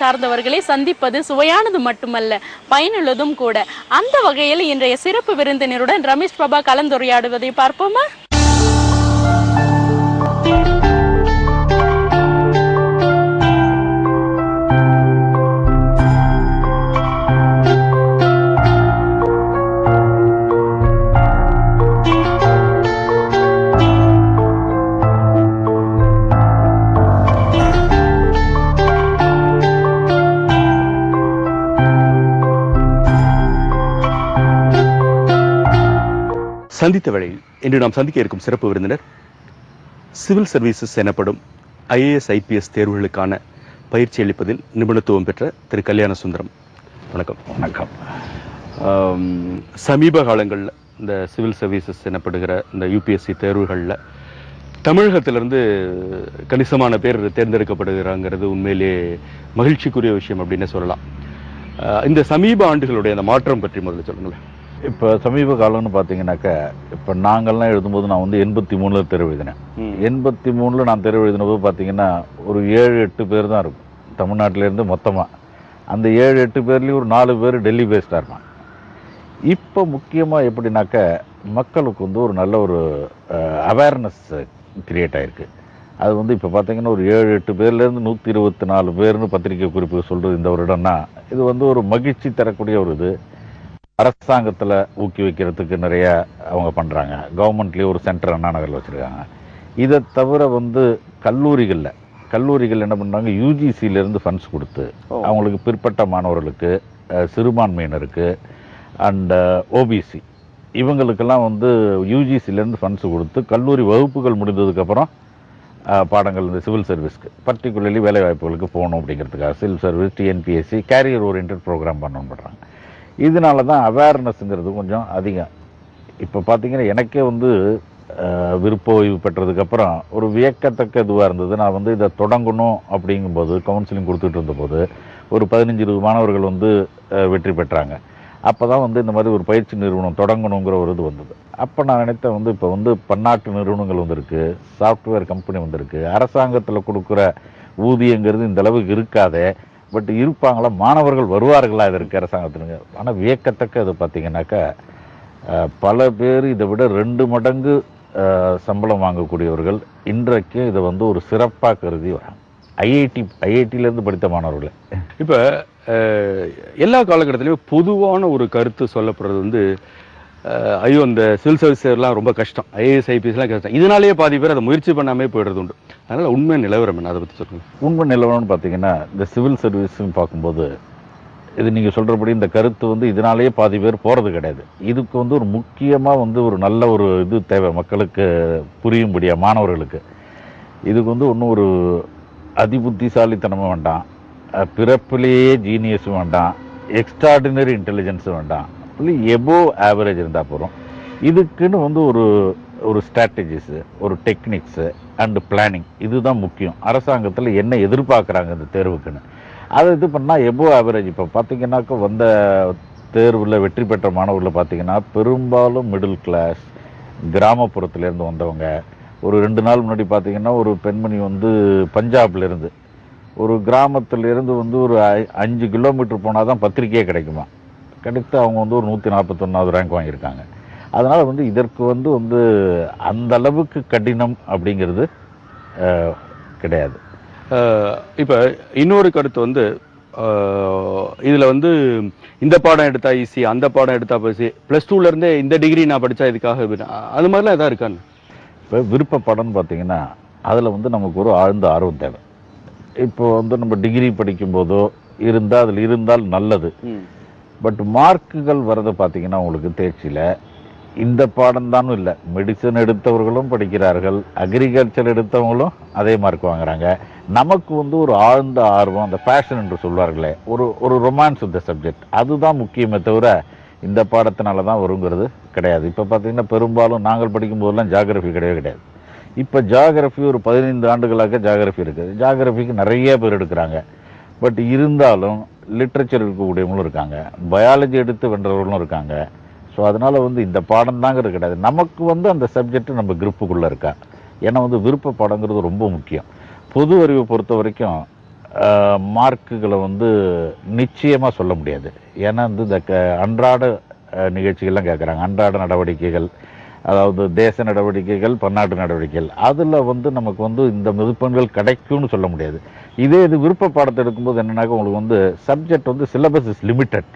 சார்ந்தவர்களை சந்திப்பது சுவையானது மட்டுமல்ல, பயனுள்ளதும் கூட. அந்த வகையில் இன்றைய சிறப்பு விருந்தினருடன் ரமேஷ் பிரபா கலந்துரையாடுவதை பார்ப்போமா? சந்தித்த வேளையில் இன்று நாம் சந்திக்க இருக்கும் சிறப்பு விருந்தினர் சிவில் சர்வீசஸ் எனப்படும் IAS IPS தேர்வுகளுக்கான பயிற்சி அளிப்பதில் நிபுணத்துவம் பெற்ற திரு கல்யாண சுந்தரம். வணக்கம். வணக்கம். சமீப காலங்களில் இந்த சிவில் சர்வீசஸ் எனப்படுகிற இந்த UPSC தேர்வுகளில் தமிழகத்திலிருந்து கணிசமான பேர் தேர்ந்தெடுக்கப்படுகிறாங்கிறது உண்மையிலே மகிழ்ச்சிக்குரிய விஷயம் அப்படின்னு சொல்லலாம். இந்த சமீப ஆண்டுகளுடைய அந்த மாற்றம் பற்றி முதல்ல சொல்லுங்களேன். இப்போ சமீப காலம்னு பார்த்தீங்கன்னாக்கா, இப்போ நாங்கள்லாம் எழுதும்போது நான் வந்து 83 தேர்வு எழுதினேன். 83 நான் தேர்வு எழுதினபோது பார்த்தீங்கன்னா ஒரு 7-8 பேர் தான் இருக்கும் தமிழ்நாட்டிலேருந்து மொத்தமாக. அந்த 7-8 பேர்லேயும் ஒரு 4 பேர் டெல்லி பேஸ்டாக இருப்பாங்க. இப்போ முக்கியமாக எப்படின்னாக்கா, மக்களுக்கு வந்து ஒரு நல்ல ஒரு அவேர்னஸ் கிரியேட் ஆகிருக்கு. அது வந்து இப்போ பார்த்தீங்கன்னா ஒரு 7-8 பேர்லேருந்து 124 பேர்னு பத்திரிகை குறிப்பு சொல்கிறது இந்த வருடம்னா, இது வந்து ஒரு மகிழ்ச்சி தரக்கூடிய ஒரு இது. அரசாங்கத்தில் ஊக்குவிக்கிறதுக்கு நிறைய அவங்க பண்ணுறாங்க. கவர்மெண்ட்லேயே ஒரு சென்டர் அண்ணா நகரில் வச்சுருக்காங்க. இதை தவிர வந்து கல்லூரிகள் என்ன பண்ணுறாங்க, UGCயிலேருந்து ஃபண்ட்ஸ் கொடுத்து அவங்களுக்கு பிற்பட்ட மாணவர்களுக்கு, சிறுபான்மையினருக்கு அண்ட் OBC இவங்களுக்கெல்லாம் வந்து UGCயிலேருந்து ஃபண்ட்ஸ் கொடுத்து கல்லூரி வகுப்புகள் முடிந்ததுக்கப்புறம் பாடங்கள் இந்த சிவில் சர்வீஸ்க்கு பர்டிகுலர்லி வேலைவாய்ப்புகளுக்கு போகணும் அப்படிங்கிறதுக்காக civil service, TNPSC career oriented programme பண்ணணும்னு பண்ணுறாங்க. இதனால தான் அவேர்னஸ்ங்கிறது கொஞ்சம் அதிகம். இப்போ பார்த்தீங்கன்னா எனக்கே வந்து விருப்ப ஓய்வு பெற்றதுக்கப்புறம் ஒரு வியக்கத்தக்க இதுவாக இருந்தது. நான் வந்து இதை தொடங்கணும் அப்படிங்கும்போது கவுன்சிலிங் கொடுத்துட்டு இருந்தபோது ஒரு 15-20 மாணவர்கள் வந்து வெற்றி பெற்றாங்க. அப்போ தான் வந்து இந்த மாதிரி ஒரு பயிற்சி நிறுவனம் தொடங்கணுங்கிற ஒரு இது வந்தது. அப்போ நான் நினைத்தேன் வந்து இப்போ வந்து பன்னாட்டு நிறுவனங்கள் வந்திருக்கு, சாஃப்ட்வேர் கம்பெனி வந்திருக்கு, அரசாங்கத்தில் கொடுக்குற ஊதியங்கிறது இந்த அளவுக்கு இருக்காதே, பட் இருப்பாங்களா, மாணவர்கள் வருவார்களா இதற்கு அரசாங்கத்தினுங்க. ஆனால் வியக்கத்தக்க இது பார்த்தீங்கன்னாக்கா, பல பேர் இதை விட 2 மடங்கு சம்பளம் வாங்கக்கூடியவர்கள் இன்றைக்கு இதை வந்து ஒரு சிறப்பாக கருதி வராங்க. ஐஐடியிலேருந்து படித்த மாணவர்கள். இப்போ எல்லா காலகட்டத்திலையும் பொதுவான ஒரு கருத்து சொல்லப்படுறது வந்து, ஐயோ இந்த சிவில் சர்வீஸ்லாம் ரொம்ப கஷ்டம், IAS IPSலாம் கஷ்டம், இதனாலேயே பாதி பேர் அதை முயற்சி பண்ணாமே போயிடுறது உண்டு. அதனால் உண்மை நிலவரம் என்ன, அதை பற்றி சொல்லுங்கள். உண்மை நிலவரம்னு பார்த்தீங்கன்னா, இந்த சிவில் சர்வீஸ்ன்னு பார்க்கும்போது இது நீங்கள் சொல்கிறபடி இந்த கருத்து வந்து இதனாலேயே பாதி பேர் போகிறது கிடையாது. இதுக்கு வந்து ஒரு முக்கியமாக வந்து ஒரு நல்ல ஒரு இது தேவை, மக்களுக்கு புரியும்படியாக மாணவர்களுக்கு. இதுக்கு வந்து ஒன்றும் ஒரு அதிபுத்திசாலித்தனமும் வேண்டாம், பிறப்பிலேயே ஜீனியஸும் வேண்டாம், எக்ஸ்ட்ராடினரி இன்டெலிஜென்ஸும் வேண்டாம், எபோவ் ஆவரேஜ் இருந்தால் போகிறோம். இதுக்குன்னு வந்து ஒரு ஸ்ட்ராட்டஜிஸு, ஒரு டெக்னிக்ஸு அண்டு பிளானிங், இதுதான் முக்கியம். அரசாங்கத்தில் என்ன எதிர்பார்க்குறாங்க இந்த தேர்வுக்குன்னு அதை இது பண்ணால் எபோவ் ஆவரேஜ். இப்போ பார்த்தீங்கன்னாக்கா வந்த தேர்வில் வெற்றி பெற்ற மாணவர்களில் பார்த்தீங்கன்னா பெரும்பாலும் மிடில் கிளாஸ், கிராமப்புறத்துலேருந்து வந்தவங்க. ஒரு 2 நாள் முன்னாடி பார்த்தீங்கன்னா ஒரு பெண்மணி வந்து பஞ்சாப்லேருந்து, ஒரு கிராமத்திலேருந்து வந்து ஒரு 5 கிலோமீட்டர் போனால் தான் பத்திரிக்கையே கிடைக்குமா, கிடைத்து அவங்க வந்து ஒரு 141வது ரேங்க் வாங்கியிருக்காங்க. அதனால் வந்து இதற்கு வந்து அந்த அளவுக்கு கடினம் அப்படிங்கிறது கிடையாது. இப்போ இன்னொரு கருத்து வந்து, இதில் வந்து இந்த பாடம் எடுத்தா ஈஸி, அந்த பாடம் எடுத்தா ஈஸி, +2லேருந்தே இந்த டிகிரி நான் படித்தா இதுக்காக, அது மாதிரிலாம் எதாவது இருக்கான்னு. இப்போ விருப்ப பாடம்னு பார்த்தீங்கன்னா அதில் வந்து நமக்கு ஒரு ஆழ்ந்த ஆர்வம் தேவை. இப்போ வந்து நம்ம டிகிரி படிக்கும்போதோ அதில் இருந்தால் நல்லது. பட் மார்க்குகள் வரதை பார்த்தீங்கன்னா உங்களுக்கு தேர்ச்சியில் இந்த பாடம் தானும் இல்லை, மெடிசன் எடுத்தவர்களும் படிக்கிறார்கள், அக்ரிகல்ச்சர் எடுத்தவங்களும் அதே மார்க் வாங்குறாங்க. நமக்கு வந்து ஒரு ஆழ்ந்த ஆர்வம், அந்த பேஷன் என்று சொல்வார்களே, ஒரு ரொமான்ஸ் வித் த சப்ஜெக்ட், அதுதான் முக்கியமே தவிர இந்த பாடத்தினால தான் வருங்கிறது கிடையாது. இப்போ பார்த்தீங்கன்னா பெரும்பாலும் நாங்கள் படிக்கும்போதெல்லாம் ஜியாகிரஃபி கிடையாது. இப்போ ஜியாகிரஃபி ஒரு 15 ஆண்டுகளாக ஜியாகிரஃபி இருக்குது. ஜியாகிரஃபிக்கு நிறைய பேர் எடுக்கிறாங்க. பட் இருந்தாலும் லிட்ரேச்சர் இருக்கக்கூடியவங்களும் இருக்காங்க, பயாலஜி எடுத்து வென்றவர்களும் இருக்காங்க. ஸோ அதனால் வந்து இந்த பாடம் தாங்கிறது கிடையாது. நமக்கு வந்து அந்த சப்ஜெக்ட் நம்ம கிரிப்புக்குள்ளே இருக்கா. ஏன்னா வந்து விருப்ப பாடங்கிறது ரொம்ப முக்கியம். பொது அறிவை பொறுத்த வரைக்கும் மார்க்குகளை வந்து நிச்சயமாக சொல்ல முடியாது. ஏன்னா வந்து இந்த அன்றாட நிகழ்ச்சிகள்லாம் கேட்குறாங்க, அன்றாட நடவடிக்கைகள், அதாவது தேச நடவடிக்கைகள், பன்னாட்டு நடவடிக்கைகள், அதில் வந்து நமக்கு வந்து இந்த மதிப்பெண்கள் கிடைக்கும்னு சொல்ல முடியாது. இதே இது விருப்ப பாடத்தை எடுக்கும்போது என்னன்னாக்கா உங்களுக்கு வந்து சப்ஜெக்ட் வந்து சிலபஸ் இஸ் லிமிட்டட்.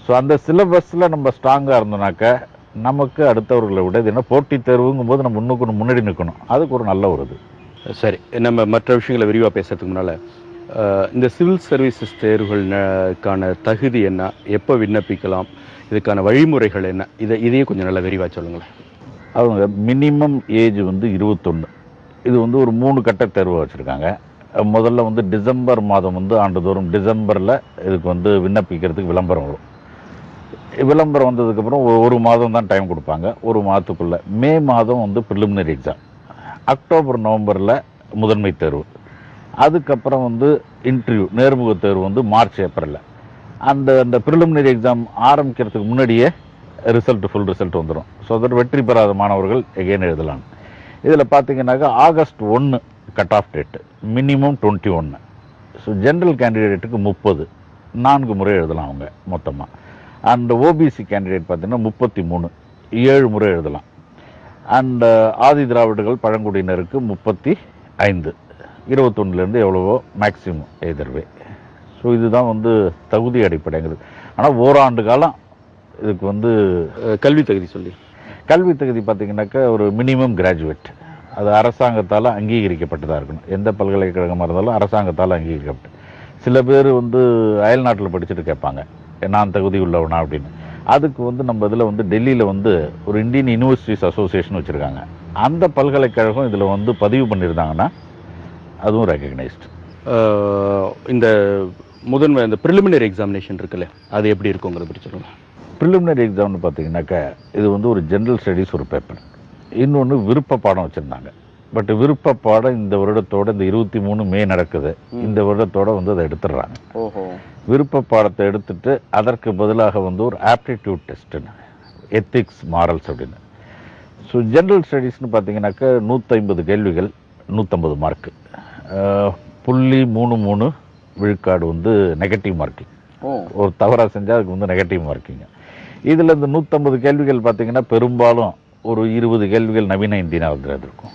ஸோ அந்த சிலபஸில் நம்ம ஸ்ட்ராங்காக இருந்தோம்னாக்கா நமக்கு அடுத்தவர்களை விட இது என்ன போட்டித் தேர்வுங்கும் போது நம்ம இன்னும் முன்னாடி நிற்கணும். அதுக்கு ஒரு நல்ல ஒரு இது. சரி, நம்ம மற்ற விஷயங்களை விரிவாக பேசுறதுக்கு முன்னால் இந்த சிவில் சர்வீசஸ் தேர்வுகளுக்கான தகுதி என்ன, எப்போ விண்ணப்பிக்கலாம், இதுக்கான வழிமுறைகள் என்ன, இதையே கொஞ்சம் நல்லா விரிவாக சொல்லுங்களேன். அவங்க மினிமம் ஏஜ் வந்து 21. இது வந்து ஒரு 3 கட்ட தேர்வு வச்சுருக்காங்க. முதல்ல வந்து டிசம்பர் மாதம் வந்து ஆண்டுதோறும் டிசம்பரில் இதுக்கு வந்து விண்ணப்பிக்கிறதுக்கு விளம்பரம் வரும். விளம்பரம் வந்ததுக்கப்புறம் ஒரு மாதம் தான் டைம் கொடுப்பாங்க. ஒரு மாதத்துக்குள்ளே மே மாதம் வந்து ப்ரிலிமினரி எக்ஸாம், அக்டோபர் நவம்பரில் முதன்மை தேர்வு, அதுக்கப்புறம் வந்து இன்டர்வியூ நேர்முக தேர்வு வந்து மார்ச் ஏப்ரலில். அந்த ப்ரிலிமினரி எக்ஸாம் ஆரம்பிக்கிறதுக்கு முன்னாடியே ஃபுல் ரிசல்ட் வந்துடும். ஸோ அதோட வெற்றி பெறாத மாணவர்கள் எகெயின் எழுதலாம். இதில் பார்த்தீங்கன்னாக்கா August 1 cut off date, minimum 21. So general கேண்டிடேட்டுக்கு 30, 4 முறை எழுதலாம் அவங்க மொத்தமாக. அண்ட் ஓபிசி கேண்டிடேட் பார்த்தீங்கன்னா 33, 7 முறை எழுதலாம். அண்ட் ஆதி திராவிடர்கள் பழங்குடியினருக்கு 35, 21லேருந்து எவ்வளவோ மேக்சிமம் எதிர்வே. ஸோ இதுதான் வந்து தகுதி அடிப்படைங்கிறது. ஆனால் ஓராண்டு காலம் இதுக்கு வந்து கல்வி தகுதி சொல்லி, கல்வி தகுதி பார்த்தீங்கன்னாக்கா ஒரு மினிமம் கிராஜுவேட், அது அரசாங்கத்தால் அங்கீகரிக்கப்பட்டதாக இருக்கணும். எந்த பல்கலைக்கழகமாக இருந்தாலும் அரசாங்கத்தால் அங்கீகரிக்கப்பட்டு. சில பேர் வந்து அயல் நாட்டில் படிச்சுட்டு கேட்பாங்க நான் தகுதி உள்ளவனா அப்படின்னு. அதுக்கு வந்து நம்ம இதில் வந்து டெல்லியில் வந்து ஒரு இந்தியன் யூனிவர்சிட்டிஸ் அசோசியேஷன் வச்சுருக்காங்க. அந்த பல்கலைக்கழகம் இதில் வந்து பதிவு பண்ணியிருந்தாங்கன்னா அதுவும் ரெக்கக்னைஸ்டு. இந்த முதன்மை இந்த ப்ரிலிமினரி எக்ஸாமினேஷன் இருக்குல்ல, அது எப்படி இருக்குங்கிறத பற்றி சொல்லுங்கள். ப்ரிலிமினரி எக்ஸாம்னு பார்த்தீங்கன்னாக்கா இது வந்து ஒரு ஜென்ரல் ஸ்டடீஸ் ஒரு பேப்பர், இன்னொன்று விருப்ப பாடம் வச்சுருந்தாங்க. பட் விருப்ப பாடம் இந்த வருடத்தோட இந்த 23 மே நடக்குது, இந்த வருடத்தோட வந்து அதை எடுத்துடுறாங்க. விருப்ப பாடத்தை எடுத்துட்டு அதற்கு பதிலாக வந்து ஒரு ஆப்டிடியூட் டெஸ்ட்டுன்னு, எத்திக்ஸ், மாரல்ஸ் அப்படின்னு. ஸோ ஜென்ரல் ஸ்டடீஸ்னு பார்த்தீங்கன்னாக்கா 150 கேள்விகள், 150 மார்க்கு, 0.33 விழுக்காடு வந்து நெகட்டிவ் மார்க்கிங். ஒரு தவறாக செஞ்சால் அதுக்கு வந்து நெகட்டிவ் மார்க்கிங்க. இதில் இந்த 150 கேள்விகள் பார்த்தீங்கன்னா பெரும்பாலும் ஒரு 20 கேள்விகள் நவீன இந்தியாவில் இருக்கும்.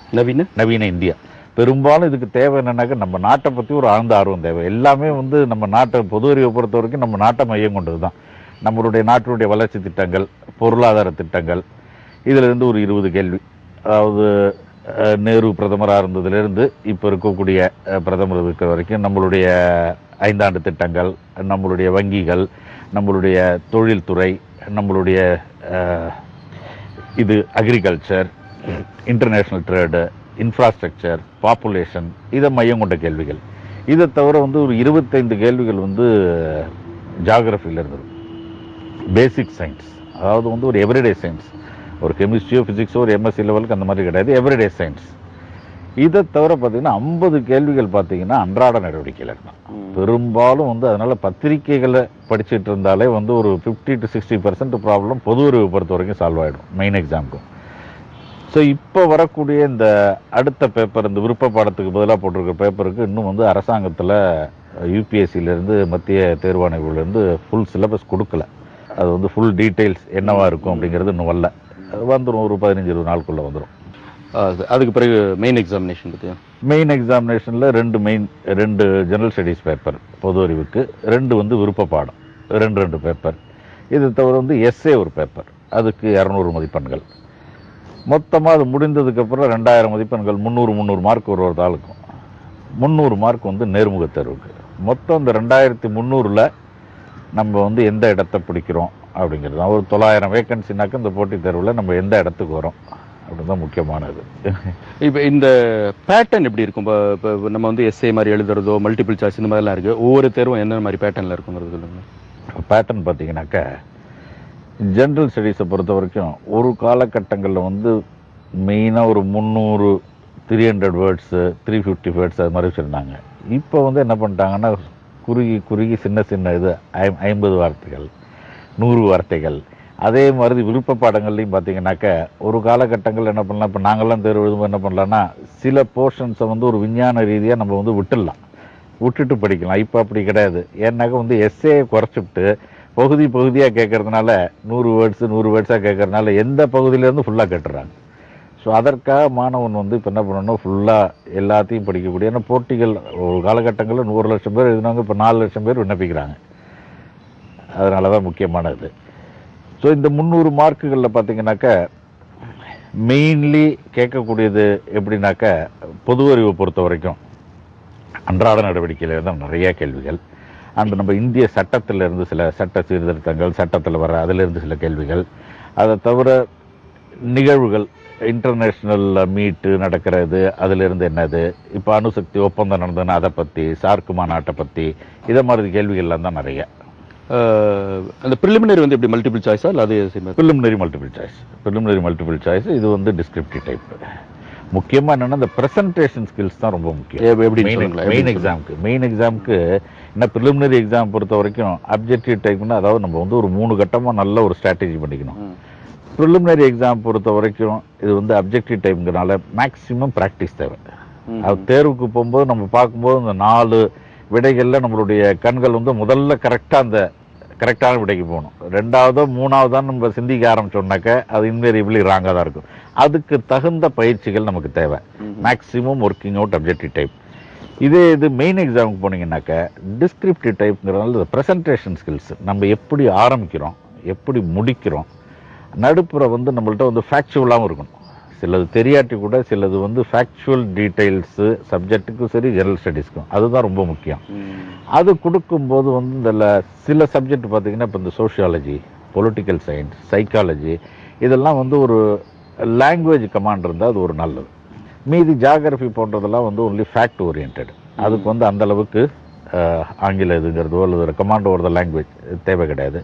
நவீன இந்தியா பெரும்பாலும் இதுக்கு தேவை என்னன்னாக்கா நம்ம நாட்டை பற்றி ஒரு ஆழ்ந்த ஆர்வம் தேவை. எல்லாமே வந்து நம்ம நாட்டை பொது அறிவை பொறுத்த வரைக்கும் நம்ம நாட்டை மையம் கொண்டது தான். நம்மளுடைய நாட்டினுடைய வளர்ச்சி திட்டங்கள், பொருளாதார திட்டங்கள், இதில் இருந்து ஒரு 20 கேள்வி. அதாவது நேரு பிரதமராக இருந்ததுலேருந்து இப்போ இருக்கக்கூடிய பிரதமர் இருக்கிற வரைக்கும் நம்மளுடைய 5 ஆண்டு திட்டங்கள், நம்மளுடைய வங்கிகள், நம்மளுடைய தொழில்துறை, நம்மளுடைய இது agriculture, international trade, infrastructure, population, இதை மையம் கொண்ட கேள்விகள். இதை தவிர வந்து ஒரு 25 கேள்விகள் வந்து ஜாகிரஃபியில் இருந்தது. பேசிக் சயின்ஸ், அதாவது வந்து ஒரு எவ்ரிடே சயின்ஸ், ஒரு கெமிஸ்ட்ரியோ ஃபிசிக்ஸோ ஒரு எம்எஸ்சி லெவலுக்கு அந்த மாதிரி கிடையாது, எவ்ரிடே சயின்ஸ். இதை தவிர பார்த்தீங்கன்னா 50 கேள்விகள் பார்த்தீங்கன்னா அன்றாட நடவடிக்கையில் இருந்தான். பெரும்பாலும் வந்து அதனால பத்திரிகைகளை படிச்சுட்டு இருந்தாலே வந்து ஒரு 50 to 60% ப்ராப்ளம் பொது அறிவை பொறுத்த வரைக்கும் சால்வ் ஆகிடும் மெயின் எக்ஸாமுக்கும். ஸோ இப்போ வரக்கூடிய இந்த அடுத்த பேப்பர், இந்த விருப்ப பாடத்துக்கு பதிலாக போட்டிருக்க பேப்பருக்கு இன்னும் வந்து அரசாங்கத்தில் யூபிஎஸ்சியிலேருந்து மத்திய தேர்வாணையத்திலேருந்து ஃபுல் சிலபஸ் கொடுக்கல. அது வந்து ஃபுல் டீட்டெயில்ஸ் என்னவா இருக்கும் அப்படிங்கிறது இன்னும் வரல. வந்துடும், ஒரு 15-20 நாளுக்குள்ளே வந்துடும். அதுக்கு பிறகு மெயின் எக்ஸாமினேஷன் பற்றி, மெயின் எக்ஸாமினேஷனில் 2 ஜெனரல் ஸ்டடீஸ் பேப்பர் பொது அறிவுக்கு, 2 வந்து விருப்ப பாடம், 2 பேப்பர். இது தவிர வந்து எஸ்ஏ ஒரு பேப்பர், அதுக்கு 200 மதிப்பெண்கள். மொத்தமாக அது முடிந்ததுக்கப்புறம் 2000 மதிப்பெண்கள், 300 மார்க் ஒரு ஆளுக்கும், 300 மார்க் வந்து நேர்முக தேர்வுக்கு. மொத்தம் இந்த 2300ல் நம்ம வந்து எந்த இடத்த பிடிக்கிறோம் அப்படிங்கிறது தான். ஒரு 900 வேக்கன்சினாக்க இந்த போட்டித் தேர்வில் நம்ம எந்த இடத்துக்கு வரோம் அப்படிதான் முக்கியமானது. இப்போ இந்த பேட்டர்ன் எப்படி இருக்கும்? இப்போ நம்ம வந்து எஸ்ஏ மாதிரி எழுதுறதோ, மல்டிபிள் சாய்ஸ் இந்த மாதிரிலாம் இருக்குது, ஒவ்வொரு தேர்வும் என்ன மாதிரி பேட்டர்னில் இருக்குங்கிறது சொல்லுங்கள். பேட்டர்ன் பார்த்தீங்கன்னாக்கா ஜென்ரல் ஸ்டடீஸை பொறுத்த வரைக்கும் ஒரு காலகட்டங்களில் வந்து மெயினாக ஒரு 300, 300 வேர்ட்ஸு, 350 வேர்ட்ஸ் அது மாதிரி வச்சுருந்தாங்க. இப்போ வந்து என்ன பண்ணிட்டாங்கன்னா குறுகி சின்ன இது 50 வார்த்தைகள், 100 வார்த்தைகள். அதே மாதிரி விருப்ப பாடங்கள்லையும் பார்த்தீங்கன்னாக்கா ஒரு காலகட்டங்கள் என்ன பண்ணலாம், இப்போ நாங்கள்லாம் தேர்வு எழுதும்போது என்ன பண்ணலான்னா சில போர்ஷன்ஸை வந்து ஒரு விஞ்ஞான ரீதியாக நம்ம வந்து விட்டுடலாம். விட்டுட்டு படிக்கலாம். இப்போ அப்படி கிடையாது. ஏன்னாக்க வந்து எஸ்ஏயை குறைச்சிவிட்டு பகுதியாக கேட்கறதுனால 100 வேர்ட்ஸாக கேட்கறதுனால எந்த பகுதியிலேருந்து ஃபுல்லாக கேட்டுறாங்க. ஸோ அதற்காக மாணவன் வந்து இப்போ என்ன பண்ணணும், ஃபுல்லாக எல்லாத்தையும் படிக்கக்கூடிய, ஏன்னா போட்டிகள் ஒரு காலகட்டங்களில் 100 லட்சம் பேர் எழுதினாங்க, இப்போ 4 லட்சம் பேர் விண்ணப்பிக்கிறாங்க. அதனால தான் முக்கியமானது. ஸோ இந்த 300 மார்க்குகளில் பார்த்தீங்கன்னாக்கா மெயின்லி கேட்கக்கூடியது எப்படின்னாக்க பொது அறிவை பொறுத்த வரைக்கும் அன்றாட நடவடிக்கையில் தான் நிறைய கேள்விகள். அண்ட் நம்ம இந்திய சட்டத்திலிருந்து சில சட்ட சீர்திருத்தங்கள், சட்டத்தில் வர அதிலிருந்து சில கேள்விகள், அதை தவிர நிகழ்வுகள், இன்டர்நேஷ்னல் மீட்டு நடக்கிறது, அதிலிருந்து என்னது, இப்போ அணுசக்தி ஒப்பந்தம் நடந்ததுன்னா அதை பற்றி, சார்க் மாநாட்டை பற்றி, இதை மாதிரி கேள்விகள்லாம் தான் நிறைய. அந்த ப்ரிலிமினரி வந்து எப்படி மல்டிபிள் சாய்ஸா இல்லை அது ப்ரிலிமினரி மல்டிபிள் சாய்ஸ். இது வந்து டிஸ்கிரிப்டிவ் டைப். முக்கியமாக என்னென்னா இந்த ப்ரெசன்டேஷன் ஸ்கில்ஸ் தான் ரொம்ப முக்கியம். எப்படி மெயின் எக்ஸாமுக்கு என்ன, ப்ரிலிமினரி எக்ஸாம் பொறுத்த வரைக்கும் அப்ஜெக்டிவ் டைப்னா, அதாவது நம்ம வந்து ஒரு 3 கட்டமாக நல்ல ஒரு ஸ்ட்ராட்டஜி பண்ணிக்கணும். ப்ரிலிமினரி எக்ஸாம் பொறுத்த வரைக்கும் இது வந்து அப்ஜெக்டிவ் டைப்ங்கிறனால மேக்ஸிமம் ப்ராக்டிஸ் தேவை. அது தேர்வுக்கு போகும்போது நம்ம பார்க்கும்போது இந்த 4 விடைகளில் நம்மளுடைய கண்கள் வந்து முதல்ல கரெக்டான விடைக்கு போகணும். 2ஆவதோ 3ஆவதான் நம்ம சிந்திக்க ஆரம்பிச்சோம்னாக்க அது இன்வேரியபிளி ராங்காக தான் இருக்கும். அதுக்கு தகுந்த பயிற்சிகள் நமக்கு தேவை. Maximum working out objective type. இது மெயின் எக்ஸாமுக்கு போனீங்கன்னாக்க டிஸ்கிரிப்டிவ் டைப்ங்கிறதுனால ப்ரெசன்டேஷன் ஸ்கில்ஸ், நம்ம எப்படி ஆரம்பிக்கிறோம், எப்படி முடிக்கிறோம், நடுப்புற வந்து நம்மள்ட்ட வந்து ஃபேக்சுவலாகவும் இருக்கணும். சிலது தெரியாட்டி கூட சிலது வந்து ஃபேக்சுவல் டீட்டெயில்ஸு சப்ஜெக்ட்டுக்கும் சரி ஜெனரல் ஸ்டடீஸ்க்கும் அதுதான் ரொம்ப முக்கியம். அது கொடுக்கும்போது வந்து இந்த சில சப்ஜெக்ட் பார்த்தீங்கன்னா இப்போ இந்த சோஷியாலஜி, பொலிட்டிக்கல் சயின்ஸ், சைக்காலஜி, இதெல்லாம் வந்து ஒரு லாங்குவேஜ் கமாண்ட் இருந்தால் அது ஒரு நல்லது. மீதி ஜியாகிரஃபி போன்றதெல்லாம் வந்து ஒன்லி ஃபேக்ட் ஓரியன்ட். அதுக்கு வந்து அந்தளவுக்கு ஆங்கில இதுங்கிறதோ அல்லது கமாண்ட் ஓவர் த லாங்குவேஜ் தேவை கிடையாது.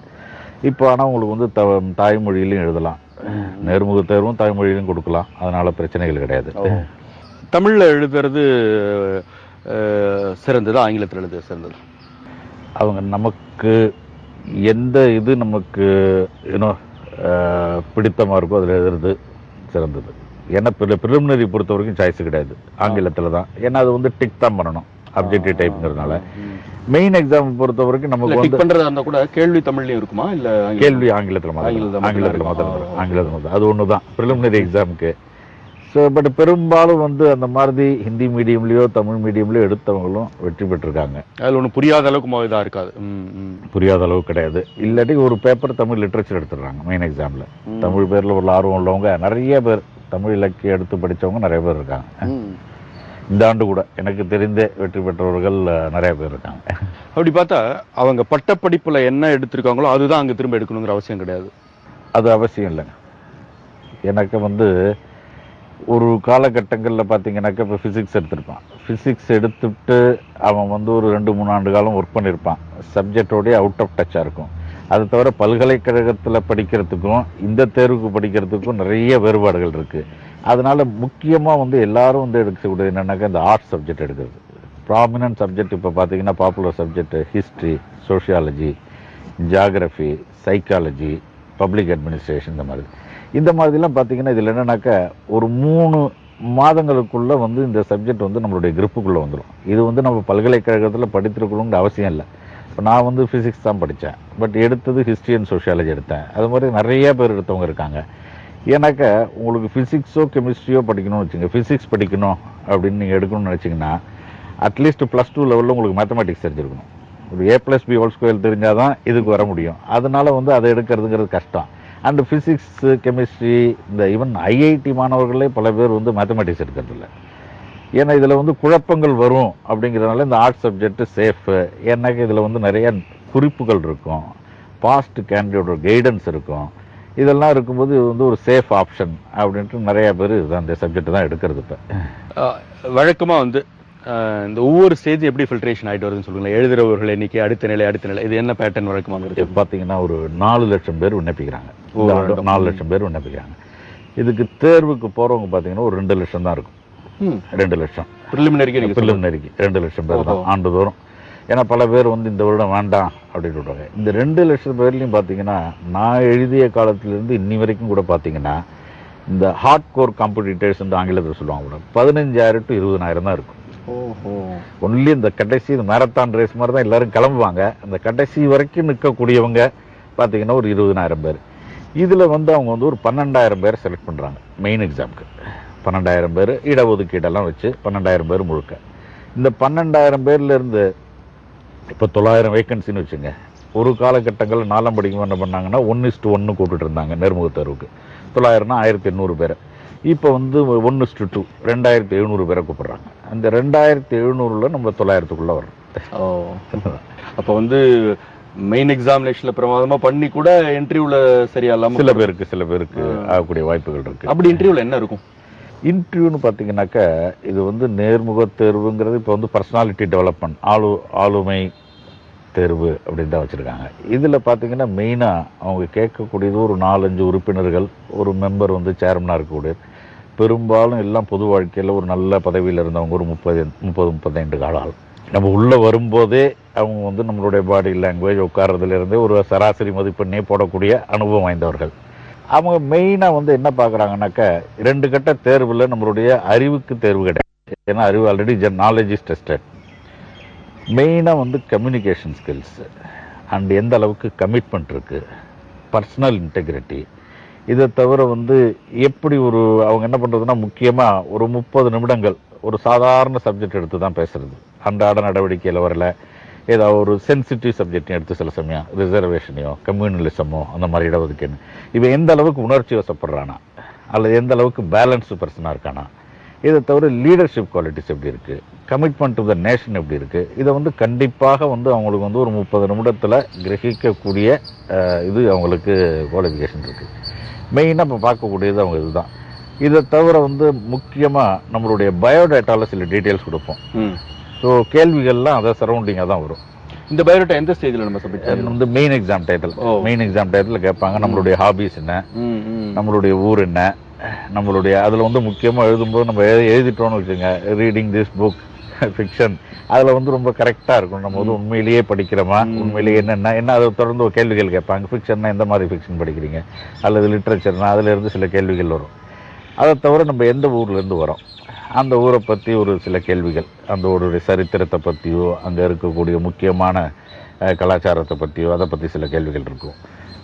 இப்போ ஆனால் உங்களுக்கு வந்து தாய்மொழியிலையும் எழுதலாம், நேர்முக தேர்வும் தாய்மொழியிலும் கொடுக்கலாம், அதனால பிரச்சனைகள் கிடையாது. தமிழில் எழுதுறது சிறந்தது, ஆங்கிலத்தில் எழுதுறது சிறந்தது? அவங்க நமக்கு எந்த இது நமக்கு பிடித்தமாக இருக்கோ அதில் எழுதுறது சிறந்தது. ஏன்னா ப்ரிலிமினரி பொறுத்த வரைக்கும் சாய்ஸ் கிடையாது, ஆங்கிலத்தில் தான். ஏன்னா அது வந்து டிக் தான் பண்ணணும் அப்ஜெக்டிவ் டைப்ங்கிறதுனால. மெயின் எக்ஸாம் பொறுத்த வரைக்கும் நமக்கு வந்து பண்றதா இருந்தா கூட கேள்வி தமிழ்லயும் இருக்குமா இல்ல கேள்வி ஆங்கிலத்தில் மாத்திரம் அது ஒன்று தான் ப்ரிலிமினரி எக்ஸாமுக்கு. ஸோ பட் பெரும்பாலும் வந்து அந்த மாதிரி ஹிந்தி மீடியம்லயோ தமிழ் மீடியம்லயோ எடுத்தவங்களும் வெற்றி பெற்றிருக்காங்க. அதில் ஒன்றும் புரியாத அளவுக்கு இதாக இருக்காது, புரியாத அளவுக்கு கிடையாது. இல்லாட்டி ஒரு பேப்பர் தமிழ் லிட்ரேச்சர் எடுத்துடுறாங்க மெயின் எக்ஸாம்ல. தமிழ் பேர்ல ஒரு ஆர்வம் உள்ளவங்க நிறைய பேர், தமிழ் இலக்கியம் எடுத்து படித்தவங்க நிறைய பேர் இருக்காங்க. இந்த ஆண்டு கூட எனக்கு தெரிந்தே வெற்றி பெற்றவர்கள் நிறைய பேர் இருக்காங்க. அப்படி பார்த்தா அவங்க பட்டப்படிப்புல என்ன எடுத்திருக்காங்களோ அதுதான் அங்கே திரும்ப எடுக்கணுங்கிற அவசியம் கிடையாது. அது அவசியம் இல்லைங்க. எனக்கு வந்து ஒரு காலகட்டங்களில் பார்த்தீங்கன்னாக்கா இப்போ ஃபிசிக்ஸ் எடுத்திருப்பான். ஃபிசிக்ஸ் எடுத்துட்டு அவன் வந்து ஒரு 2-3 ஆண்டு காலம் ஒர்க் பண்ணியிருப்பான். சப்ஜெக்டோடய அவுட் ஆஃப் டச்சாக இருக்கும். அது தவிர பல்கலைக்கழகத்தில் படிக்கிறதுக்கும் இந்த தேர்வுக்கு படிக்கிறதுக்கும் நிறைய வேறுபாடுகள் இருக்குது. அதனால முக்கியமாக வந்து எல்லாரும் வந்து எடுக்கக்கூடியது என்னன்னாக்கா இந்த ஆர்ட்ஸ் சப்ஜெக்ட் எடுக்கிறது. ப்ராமினன்ட் சப்ஜெக்ட் இப்போ பார்த்தீங்கன்னா popular subject history, sociology, geography, psychology, public administration, இந்த மாதிரிலாம் பார்த்தீங்கன்னா இதில் என்னன்னாக்கா ஒரு 3 மாதங்களுக்குள்ளே வந்து இந்த சப்ஜெக்ட் வந்து நம்மளுடைய கிரிப்புக்குள்ளே வந்துடும். இது வந்து நம்ம பல்கலைக்கழகத்தில் படித்திருக்கணுங்கிற அவசியம் இல்லை. இப்போ நான் வந்து ஃபிசிக்ஸ் தான் படித்தேன், பட் எடுத்தது ஹிஸ்ட்ரி அண்ட் சோஷியாலஜி எடுத்தேன். அது மாதிரி நிறைய பேர் எடுத்தவங்க இருக்காங்க. ஏன்னாக்கா உங்களுக்கு ஃபிசிக்ஸோ கெமிஸ்ட்ரியோ படிக்கணும்னு வச்சுங்க, ஃபிசிக்ஸ் படிக்கணும் அப்படின்னு நீங்கள் எடுக்கணும்னு நினச்சிங்கன்னா அட்லீஸ்ட் +2 லெவலில் உங்களுக்கு மேத்தமெட்டிக்ஸ் தெரிஞ்சிருக்கணும். ஒரு A+B² தெரிஞ்சால் தான் இதுக்கு வர முடியும். அதனால வந்து அதை எடுக்கிறதுங்கிறது கஷ்டம். அண்ட் ஃபிசிக்ஸ், கெமிஸ்ட்ரி, இந்த ஈவன் ஐஐடி மாணவர்களே பல பேர் வந்து மேத்தமெட்டிக்ஸ் எடுக்கிறதில்ல. ஏன்னா இதில் வந்து குழப்பங்கள் வரும் அப்படிங்கிறதுனால இந்த ஆர்ட்ஸ் சப்ஜெக்ட் சேஃபு. ஏன்னாக்கா இதில் வந்து நிறைய குறிப்புகள் இருக்கும், பாஸ்ட் கேண்டிடேட்டோட கைடன்ஸ் இருக்கும். இதெல்லாம் இருக்கும்போது இது வந்து ஒரு சேஃப் ஆப்ஷன் அப்படின்ட்டு நிறைய பேர் அந்த சப்ஜெக்ட் தான் எடுக்கிறது. இப்போ வழக்கமாக வந்து இந்த ஒவ்வொரு ஸ்டேஜ் எப்படி ஃபில்ட்ரேஷன் ஆகிட்டு வருதுன்னு சொல்லுங்களேன். எழுதுறவர்கள் எண்ணிக்கை, அடுத்த நிலை, இது என்ன பேட்டர்ன் வழக்கமாக இருக்குது? பார்த்தீங்கன்னா ஒரு 4 லட்சம் பேர் விண்ணப்பிக்கிறாங்க. 4 லட்சம் பேர் விண்ணப்பிக்கிறாங்க. இதுக்கு தேர்வுக்கு போகிறவங்க பார்த்தீங்கன்னா ஒரு 2 லட்சம் தான் இருக்கும். 2 லட்சம் ப்ரிலிமினரிக்கு 2 லட்சம் பேர் தான் ஆண்டுதோறும். ஏன்னா பல பேர் வந்து இந்த வருடம் வேண்டாம் அப்படின்னு விடுவாங்க. இந்த 2 லட்சம் பேர்லையும் பார்த்தீங்கன்னா நான் எழுதிய காலத்திலேருந்து இன்னி வரைக்கும் கூட பார்த்தீங்கன்னா இந்த ஹார்ட் கோர் காம்படிட்டர்ஸ் ஆங்கிலத்தில் சொல்லுவாங்க கூட 15,000 to 20,000 தான் இருக்கும். ஓஹோ. ஒன்லி இந்த கடைசி மேரத்தான் ரேஸ் மாதிரி தான் எல்லாரும் கிளம்புவாங்க. அந்த கடைசி வரைக்கும் நிற்கக்கூடியவங்க பார்த்தீங்கன்னா ஒரு 20,000 பேர். இதில் வந்து அவங்க வந்து ஒரு 12,000 பேர் செலக்ட் பண்ணுறாங்க மெயின் எக்ஸாமுக்கு. 12,000 பேர் இடஒதுக்கீடெல்லாம் வச்சு 12,000 பேர் முழுக்க. இந்த 12,000 பேர்லேருந்து இப்போ 900 வேக்கன்சின்னு வச்சுங்க. ஒரு காலகட்டங்களில் 4ஆம் படிக்கும்போது என்ன பண்ணாங்கன்னா 1:1 கூப்பிட்டு இருந்தாங்க நேர்முக தேர்வுக்கு. 900னா 1800 பேரை. இப்போ வந்து 1:2 2700 பேரை கூப்பிடுறாங்க. அந்த 2700ல் நம்ம 900க்குள்ளே வரோம். அப்போ வந்து மெயின் எக்ஸாமினேஷன்ல பிரமாதமா பண்ணி கூட இன்டர்வியூல சரியா இல்லாம சில பேருக்கு ஆகக்கூடிய வாய்ப்புகள் இருக்கு. அப்படி இன்டர்வியூல என்ன இருக்கும்? இன்டர்வியூன்னு பார்த்தீங்கன்னாக்கா இது வந்து நேர்முக தேர்வுங்கிறது இப்போ வந்து பர்சனாலிட்டி டெவலப்மெண்ட் ஆளுமை தேர்வு அப்படின்னு தான் வச்சுருக்காங்க. இதில் பார்த்தீங்கன்னா மெயினாக அவங்க கேட்கக்கூடியது ஒரு 4-5 உறுப்பினர்கள், ஒரு மெம்பர் வந்து சேர்மனாக இருக்கக்கூடிய, பெரும்பாலும் எல்லாம் பொது வாழ்க்கையில் ஒரு நல்ல பதவியில் இருந்தவங்க ஒரு 30-35 காலம். நம்ம உள்ளே வரும்போதே அவங்க வந்து நம்மளுடைய பாடி லாங்குவேஜ் உட்கார்றதுலேருந்தே ஒரு சராசரி மதிப்பெண்ணே போடக்கூடிய அனுபவம் வாய்ந்தவர்கள். அவங்க மெயினாக வந்து என்ன பார்க்குறாங்கனாக்கா 2 கட்ட தேர்வில் நம்மளுடைய அறிவுக்கு தேர்வு கிடையாது. ஏன்னா அறிவு ஆல்ரெடி நாலேஜ் இஸ் டெஸ்டட். மெயினாக வந்து கம்யூனிகேஷன் ஸ்கில்ஸ் அண்ட் எந்த அளவுக்கு கமிட்மெண்ட் இருக்குது, பர்சனல் இன்டெகிரிட்டி. இதை தவிர வந்து எப்படி அவங்க என்ன பண்ணுறதுன்னா முக்கியமாக ஒரு 30 நிமிடங்கள் ஒரு சாதாரண சப்ஜெக்ட் எடுத்து தான் பேசுறது. அன்றாட நடவடிக்கையில் வரல, ஏதாவது ஒரு சென்சிட்டிவ் சப்ஜெக்டையும் எடுத்து சில சமயம் ரிசர்வேஷனையோ கம்யூனலிசமோ அந்த மாதிரி இடஒதுக்கீடு, இவன் எந்த அளவுக்கு உணர்ச்சி வசப்படுறானா அல்லது எந்த அளவுக்கு பேலன்ஸ்டு பர்சனாக இருக்கானா, இதை தவிர லீடர்ஷிப் குவாலிட்டிஸ் எப்படி இருக்குது, கமிட்மெண்ட் டு த நேஷன் எப்படி இருக்குது, இதை வந்து கண்டிப்பாக வந்து அவங்களுக்கு வந்து ஒரு 30 நிமிடத்தில் கிரகிக்கக்கூடிய இது அவங்களுக்கு குவாலிஃபிகேஷன் இருக்குது. மெயினாக இப்போ பார்க்கக்கூடியது அவங்க இதுதான். இதை தவிர வந்து முக்கியமாக நம்மளுடைய பயோடேட்டாவில் சில டீட்டெயில்ஸ் கொடுப்போம். ஸோ கேள்விகள்லாம் அதை சரௌண்டிங்காக தான் வரும். இந்த பயோடேட்டா எந்த ஸ்டேஜில் நம்ம சப்மிட் வந்து மெயின் எக்ஸாம் டயத்தில் கேட்பாங்க. நம்மளுடைய ஹாபிஸ் என்ன, நம்மளுடைய ஊர் என்ன, நம்மளுடைய அதில் வந்து முக்கியமாக எழுதும்போது நம்ம எழுதிட்டோம்னு வச்சுங்க, ரீடிங் திஸ் புக் ஃபிக்ஷன், அதில் வந்து ரொம்ப கரெக்டாக இருக்கும். நம்ம வந்து உண்மையிலேயே படிக்கிறோமா, உண்மையிலேயே என்ன அதை தொடர்ந்து ஒரு கேள்விகள் கேட்பாங்க. ஃபிக்ஷன்னா எந்த மாதிரி ஃபிக்ஷன் படிக்கிறீங்க, அல்லது லிட்ரேச்சர்னா அதில் இருந்து சில கேள்விகள் வரும். அதை தவிர நம்ம எந்த ஊர்லேருந்து வரோம், அந்த ஊரை பற்றி ஒரு சில கேள்விகள், அந்த ஊருடைய சரித்திரத்தை பற்றியோ அங்கே இருக்கக்கூடிய முக்கியமான கலாச்சாரத்தை பற்றியோ அதை பற்றி சில கேள்விகள் இருக்கும்.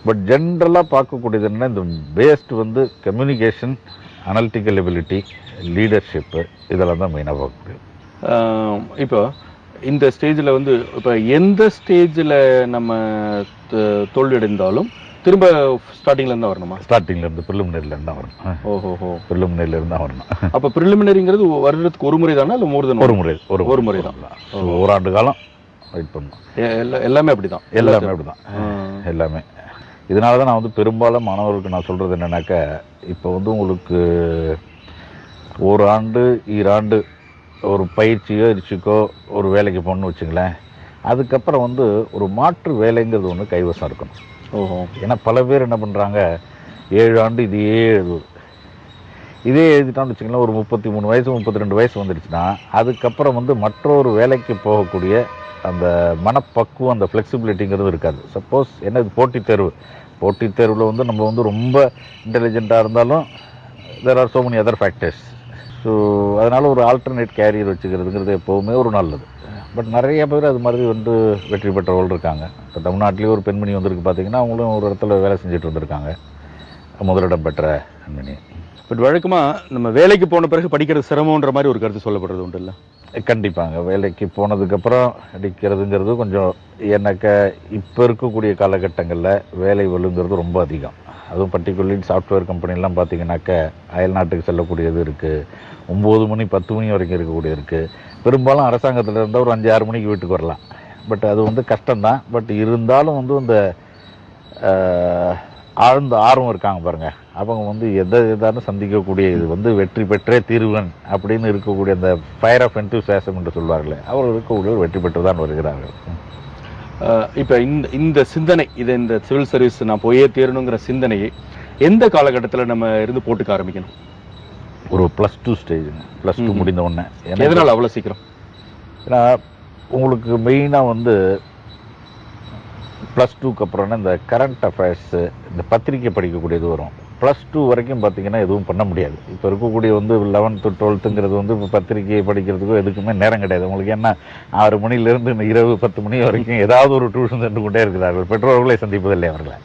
பட் ஜென்ரலாக பார்க்கக்கூடியது என்ன, இந்த பேஸ்டு வந்து கம்யூனிகேஷன், அனலிட்டிக்கல் எபிலிட்டி, லீடர்ஷிப்பு, இதெல்லாம் தான் மெயினாக பார்க்கக்கூடியது. இப்போ இந்த ஸ்டேஜில் வந்து இப்போ எந்த ஸ்டேஜில் நம்ம தோல்வியடைந்தாலும் திரும்ப ஸ்டார்டிங்ல இருந்தா வரணுமா? ஸ்டார்டிங்ல இருந்து ப்ரிலிமினரில இருந்தா வரணும். ஓஹோ, ப்ரிலிமினரில இருந்தா வரணும். அப்ப ப்ரிலிமினரிங்கிறது வருடத்துக்கு ஒரு முறை தானா இல்ல மோர் தென் ஒரு முறை தான்? ஒரு ஆண்டு காலம் வெயிட் பண்ணணும். எல்லாமே அப்படிதான். எல்லாமே இதனால தான் நான் வந்து பெரும்பாலும் மாணவர்களுக்கு நான் சொல்றது என்னன்னாக்கா, இப்போ வந்து உங்களுக்கு ஒரு ஆண்டு ஈராண்டு ஒரு பயிற்சியோ இரிச்சிக்கோ ஒரு வேலைக்கு போகணும்னு வச்சுங்களேன், அதுக்கப்புறம் வந்து ஒரு மாற்று வேலைங்கிறது ஒன்று கைவசம் இருக்கணும். ஓஹோ. ஏன்னா பல பேர் என்ன பண்ணுறாங்க, 7 ஆண்டு இதே எழுதிட்டான்னு வச்சுக்கலாம், ஒரு 33 வயசு 32 வயசு வந்துடுச்சுன்னா அதுக்கப்புறம் வந்து மற்றொரு வேலைக்கு போகக்கூடிய அந்த மனப்பக்குவம், அந்த ஃப்ளெக்சிபிலிட்டிங்கிறது இருக்காது. சப்போஸ் என்ன இது போட்டித் தேர்வில் வந்து நம்ம வந்து ரொம்ப இன்டெலிஜென்ட்டாக இருந்தாலும் there are so many other factors. So அதனால் ஒரு ஆல்டர்னேட் கேரியர் வச்சுக்கிறதுங்கிறது எப்போவுமே ஒரு நல்லது. பட் நிறைய பேர் அது மாதிரி வந்து வெற்றி பெற்றவர்கள் இருக்காங்க. இப்போ தமிழ்நாட்டிலேயே ஒரு பெண்மணி வந்திருக்கு பார்த்தீங்கன்னா, அவங்களும் ஒரு இடத்துல வேலை செஞ்சுட்டு இருந்திருக்காங்க, முதலிடம் பெற்ற பெண்மணி. பட் வழக்கமாக நம்ம வேலைக்கு போன பிறகு படிக்கிறது சிரமன்ற மாதிரி ஒரு கருத்து சொல்லப்படுறது உண்டு இல்லை? கண்டிப்பாங்க. வேலைக்கு போனதுக்கப்புறம் அடிக்கிறதுங்கிறது கொஞ்சம் எனக்கு இப்போ இருக்கக்கூடிய காலகட்டங்களில் வேலை வலுங்கிறது ரொம்ப அதிகம். அதுவும் பர்டிகுலர்லி சாஃப்ட்வேர் கம்பெனிலாம் பார்த்தீங்கன்னாக்க அயல் நாட்டுக்கு செல்லக்கூடியது இருக்குது, 9 மணி 10 மணி வரைக்கும் இருக்கக்கூடியது இருக்குது. பெரும்பாலும் அரசாங்கத்தில் இருந்தால் ஒரு 5-6 மணிக்கு வீட்டுக்கு வரலாம். பட் அது வந்து கஷ்டம்தான். பட் இருந்தாலும் வந்து இந்த ஆழ்ந்த ஆர்வம் இருக்காங்க பாருங்க, அவங்க வந்து எதாலும் சந்திக்கக்கூடிய, இது வந்து வெற்றி பெற்றே தீர்வன் அப்படின்னு இருக்கக்கூடிய அந்த ஃபயர் ஆஃப் என்தூசியாசம் என்று சொல்வார்களே, அவர்கள் இருக்கக்கூடிய வெற்றி பெற்று தான் வருகிறார்கள். இப்போ இந்த சிந்தனை, இந்த சிவில் சர்வீஸ் நான் போயே தீரணுங்கிற சிந்தனையை எந்த காலகட்டத்தில் நம்ம இருந்து போட்டுக்க ஆரம்பிக்கணும்? ஒரு +2 ஸ்டேஜுங்க. +2 முடிந்த உடனே. எதனால் அவ்வளோ சீக்கிரம்? ஏன்னா உங்களுக்கு மெயினாக வந்து +2க்கு அப்புறம்னா இந்த கரண்ட் அஃபேர்ஸு, இந்த பத்திரிக்கை படிக்கக்கூடியது வரும், +2 வரைக்கும் பார்த்தீங்கன்னா எதுவும் பண்ண முடியாது. இப்போ இருக்கக்கூடிய வந்து 11th 12ங்கிறது வந்து இப்போ பத்திரிகை படிக்கிறதுக்கோ எதுக்குமே நேரம் கிடையாது. உங்களுக்கு என்ன 6 மணிலேருந்து இரவு 10 மணி வரைக்கும் ஏதாவது ஒரு டியூஷன் சென்று கொண்டே இருக்கிறார்கள். பெற்றோர்களை சந்திப்பதில்லை அவர்களை.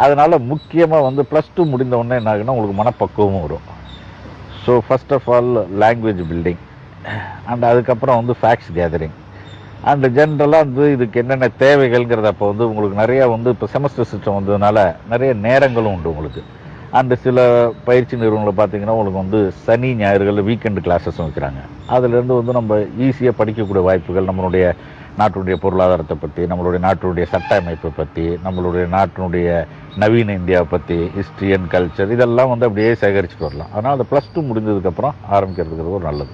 அதனால முக்கியமாக வந்து +2 முடிந்த உடனே என்ன ஆகுன்னா உங்களுக்கு மனப்பக்குவமும் வரும். So first of all language building and அதுக்கப்புறம் வந்து ஃபேக்ட்ஸ் கேதரிங் அண்ட் ஜென்ரலாக வந்து இதுக்கு என்னென்ன தேவைகள்ங்கிறத அப்போ வந்து உங்களுக்கு நிறையா வந்து இப்போ செமஸ்டர் சிஸ்டம் வந்ததுனால நிறைய நேரங்களும் உண்டு உங்களுக்கு. அண்டு சில பயிற்சி நிறுவனங்களை பார்த்தீங்கன்னா உங்களுக்கு வந்து சனி ஞாயிறுகளில் வீக்கெண்டு கிளாஸஸும் வைக்கிறாங்க. அதுலேருந்து வந்து நம்ம ஈஸியாக படிக்கக்கூடிய வாய்ப்புகள் நம்மளுடைய நாட்டினுடைய பொருளாதாரத்தை பற்றி, நம்மளுடைய நாட்டினுடைய சட்ட அமைப்பை பற்றி, நம்மளுடைய நாட்டினுடைய நவீன இந்தியாவை பற்றி, ஹிஸ்ட்ரி அண்ட் கல்ச்சர் இதெல்லாம் வந்து அப்படியே சேகரிச்சுட்டு வரலாம். அதனால் அந்த +2 முடிந்ததுக்கப்புறம் ஆரம்பிக்கிறதுக்கு ஒரு நல்லது.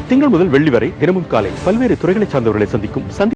திங்கள் முதல் வெள்ளி வரை தினமும் காலை பல்வேறு துறைகளை சார்ந்தவர்களை சந்திக்கும்